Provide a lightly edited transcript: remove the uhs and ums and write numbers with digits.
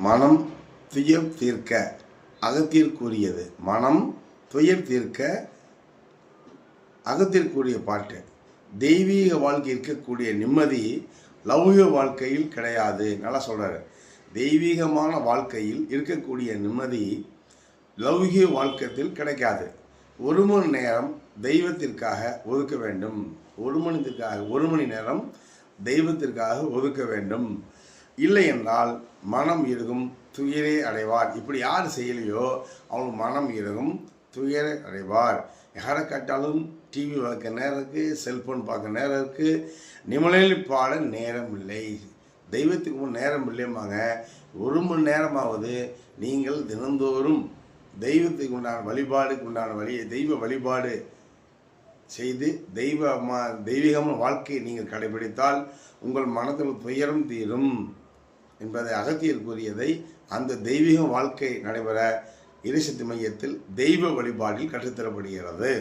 மனம் துயர் தீர்க்க அகத்திற்குரியது. மனம் துயர் தீர்க்க அகத்திற்குரிய பாட்டு. தெய்வீக வாழ்க்கை இருக்கக்கூடிய நிம்மதி லௌகிக வாழ்க்கையில் கிடையாது. நல்லா சொல்கிறாரு. தெய்வீகமான வாழ்க்கையில் இருக்கக்கூடிய நிம்மதி லௌகிக வாழ்க்கையில் கிடைக்காது. ஒரு மணி நேரம் தெய்வத்திற்காக ஒதுக்க வேண்டும். ஒரு மணி நேரம் தெய்வத்திற்காக ஒதுக்க வேண்டும். இல்லை என்றால் மனம் இறுகும், துயரே அடைவார். இப்படி யார் செய்யலையோ அவங்க மனம் இறுகும், துயரே அடைவார். யாரை கேட்டாலும் டிவி பார்க்க நேரம் இருக்குது, செல்ஃபோன் பார்க்க நேரம் இருக்குது, நிமலையில் பாட நேரம் இல்லை, தெய்வத்துக்கு நேரம் இல்லைம்பாங்க. ஒரு மணி நேரமாவது நீங்கள் தினந்தோறும் தெய்வத்துக்கு உண்டான வழிபாடுக்கு உண்டான தெய்வ வழிபாடு செய்து தெய்வீகமான வாழ்க்கையை நீங்கள் கடைபிடித்தால் உங்கள் மனத்தில் துயரம் தீரும் என்பதை அகத்தியர் கூறியதை அந்த தெய்வீக வாழ்க்கை நடைபெற இறைசக்தி மையத்தில் தெய்வ வழிபாட்டில் கற்றுத்தரப்படுகிறது.